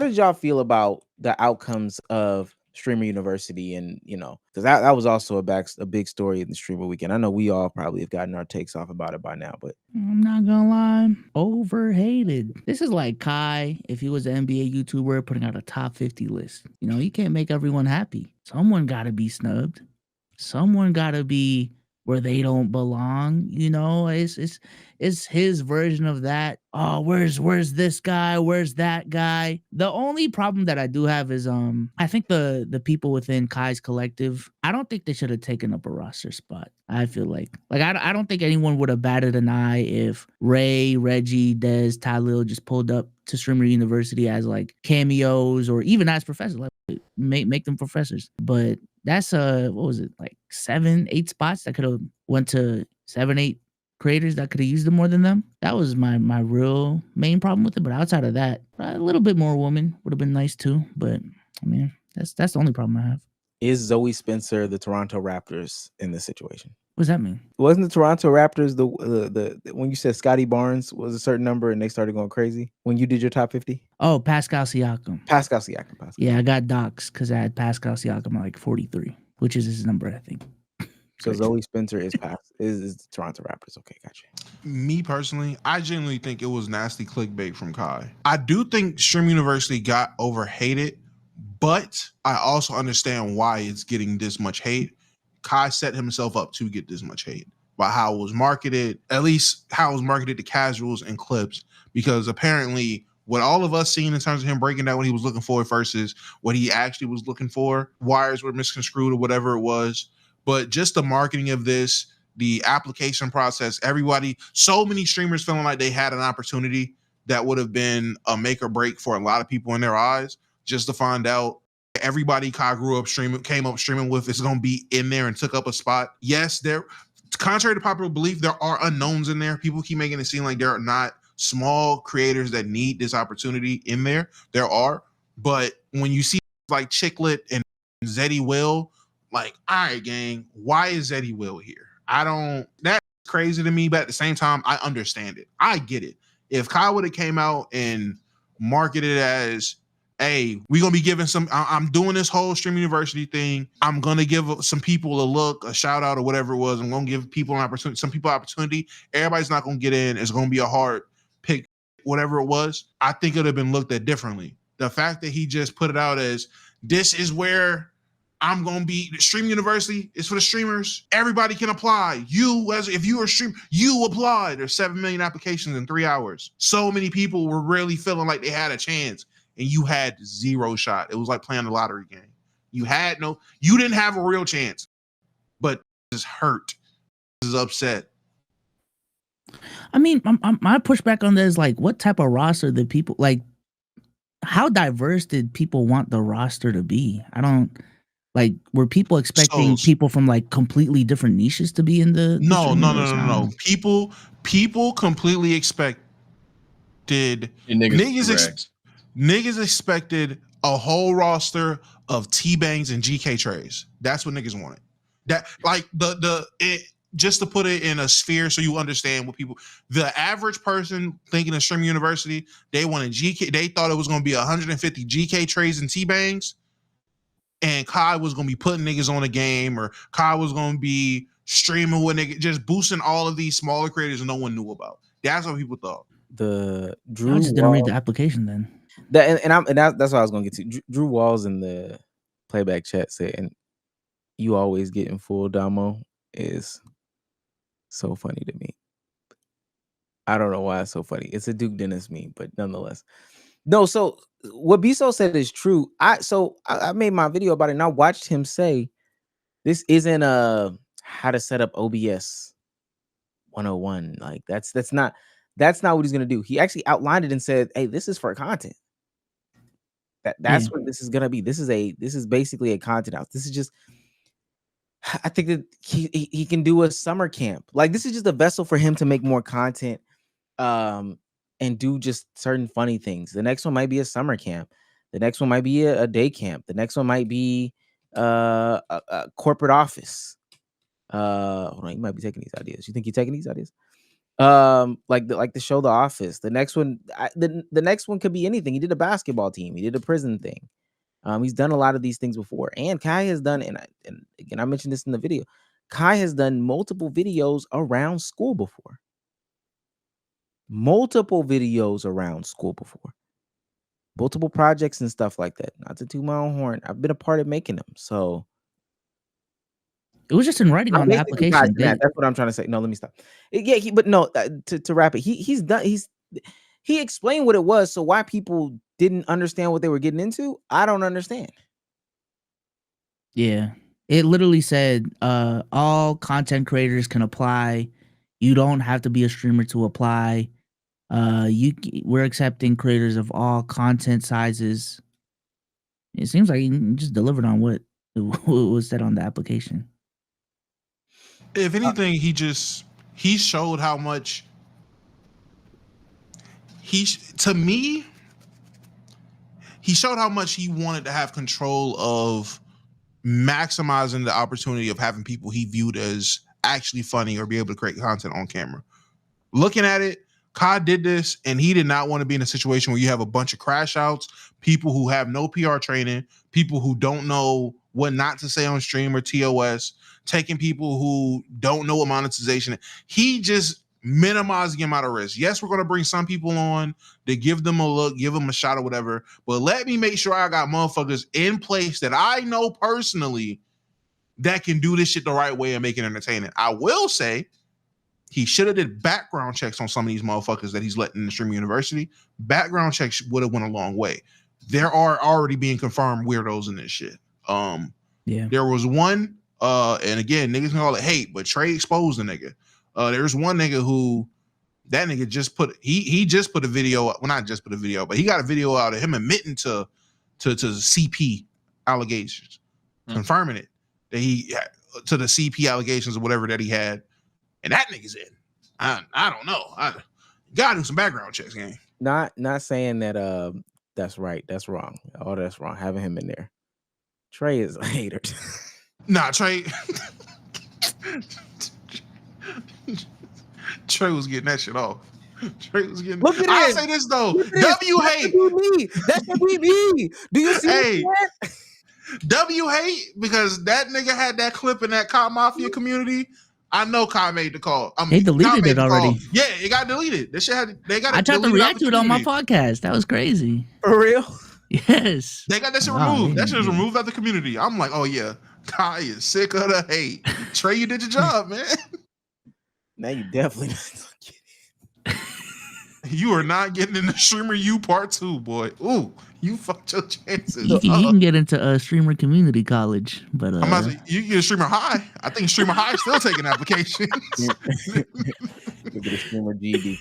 did y'all feel about the outcomes of Streamer University? And because that was also a big story in the Streamer Weekend. I know we all probably have gotten our takes off about it by now, but I'm not gonna lie, overhated. This is like Kai if he was an NBA YouTuber putting out a top 50 list. You can't make everyone happy. Someone gotta be snubbed. Someone gotta be where they don't belong. It's his version of that. Oh, where's this guy? Where's that guy? The only problem that I do have is I think the people within Kai's collective, I don't think they should have taken up a roster spot. I feel like I don't think anyone would have batted an eye if Ray, Reggie, Dez, Ty Lil just pulled up to Streamer University as like cameos or even as professors. Like make them professors. But that's what was it, like 7-8 spots that could have went to 7-8 creators that could have used them more than them. That was my real main problem with it. But outside of that, a little bit more women would have been nice too. But I mean, that's the only problem I have. Is Zoe Spencer the Toronto Raptors in this situation? What does that mean? Wasn't the Toronto Raptors the when you said Scotty Barnes was a certain number and they started going crazy when you did your top 50? Oh, Pascal Siakam. Pascal Siakam. Yeah, I got doxxed because I had Pascal Siakam at like 43, which is his number, I think. So Zoe Spencer is the Toronto Raptors. Okay, gotcha. Me personally, I genuinely think it was nasty clickbait from Kai. I do think Stream University got overhated, but I also understand why it's getting this much hate. Kai set himself up to get this much hate by how it was marketed, at least how it was marketed to casuals and clips, because apparently what all of us seen in terms of him breaking down what he was looking for versus what he actually was looking for, wires were misconstrued or whatever it was. But just the marketing of this, the application process, everybody, so many streamers feeling like they had an opportunity that would have been a make or break for a lot of people in their eyes, just to find out everybody Kai came up streaming with is going to be in there and took up a spot. Yes, there, contrary to popular belief, there are unknowns in there. People keep making it seem like there are not small creators that need this opportunity in there. There are, but when you see like Chicklet and Zeddy Will, like, all right, gang, why is Zeddy Will here? That's crazy to me, but at the same time, I understand it. I get it. If Kai would have came out and marketed as, hey, we're going to be giving I'm doing this whole Stream University thing. I'm going to give some people a look, a shout out or whatever it was. I'm going to give people an opportunity, some people opportunity. Everybody's not going to get in. It's going to be a hard pick, whatever it was. I think it would have been looked at differently. The fact that he just put it out as, this is where I'm going to be, Stream University is for the streamers. Everybody can apply. If you are a streamer, you apply. There's 7 million applications in 3 hours. So many people were really feeling like they had a chance and you had zero shot. It was like playing the lottery game. You didn't have a real chance, but this is hurt. This is upset. I mean, my pushback on that is like, what type of roster did people, like, how diverse did people want the roster to be? Like, were people expecting people from like completely different niches to be in the No. People completely expected niggas expected a whole roster of T-Bangs and GK trays. That's what niggas wanted. That like just to put it in a sphere so you understand what the average person thinking of Stream University, they wanted GK, they thought it was going to be 150 GK trays and T-Bangs. And Kai was going to be putting niggas on a game, or Kai was going to be streaming with niggas, just boosting all of these smaller creators no one knew about. That's what people thought. The Drew, I just didn't read the application then. That's what I was going to get to. Drew Walls in the playback chat said, and you always getting full Damo is so funny to me. I don't know why it's so funny. It's a Duke Dennis meme, but nonetheless. No, so what Biso said is true. I made my video about it and I watched him say this isn't how to set up OBS 101. Like that's not what he's gonna do. He actually outlined it and said, hey, this is for content. That's what this is gonna be. This is basically a content house. This is just, I think that he can do a summer camp. Like this is just a vessel for him to make more content. And do just certain funny things. The next one might be a summer camp. The next one might be a day camp. The next one might be a corporate office. Hold on, you might be taking these ideas. You think you're taking these ideas? Like the show The Office. The next one, the next one could be anything. He did a basketball team. He did a prison thing. He's done a lot of these things before. And Kai has done, and again, I mentioned this in the video. Kai has done multiple videos around school before. Multiple videos around school before. Multiple projects and stuff like that. Not to toot my own horn. I've been a part of making them. So it was just in writing on the application. That's what I'm trying to say. No, let me stop. To wrap it, he explained what it was. So why people didn't understand what they were getting into, I don't understand. Yeah, it literally said all content creators can apply. You don't have to be a streamer to apply. We're accepting creators of all content sizes. It seems like he just delivered on what was said on the application. If anything, he showed how much he showed how much he wanted to have control of maximizing the opportunity of having people he viewed as actually funny or be able to create content on camera. Looking at it, Kai did this, and he did not want to be in a situation where you have a bunch of crash outs, people who have no PR training, people who don't know what not to say on stream or TOS, taking people who don't know what monetization is. He just minimized the amount of risk. Yes, we're going to bring some people on to give them a look, give them a shot or whatever, but let me make sure I got motherfuckers in place that I know personally that can do this shit the right way and make it entertaining. I will say he should have did background checks on some of these motherfuckers that he's letting in the Streamer University. Background checks would have went a long way. There are already being confirmed weirdos in this shit. There was one, and again, niggas can call it hate, but Trey exposed the nigga. There's one nigga who that nigga just put he just put a video, well, not just put a video, but he got a video out of him admitting to CP allegations, confirming it that he to the CP allegations or whatever that he had, and that nigga's in. I don't know. I gotta do some background checks, gang. Not saying that that's right. That's wrong. Oh, that's wrong. Having him in there. Trey is a hater. Nah, Trey. Trey was getting that shit off. Trey was getting. Look at I'll it. say this though. W hate. That's what we mean. Do you see that? W hate because that nigga had that clip in that cop mafia community. I know Kai made the call. They deleted it already. Yeah, it got deleted. This shit I tried to react to it on my podcast. That was crazy. For real? Yes. They got that shit removed. That shit was removed out the community. I'm like, oh yeah, Kai is sick of the hate. Trey, you did your job, man. Now you definitely not gonna get it. You are not getting in the Streamer U Part 2, boy. Ooh, you fucked your chances. You can get into Streamer Community College, but you get a Streamer High. I think Streamer High is still taking applications. You get a Streamer GD.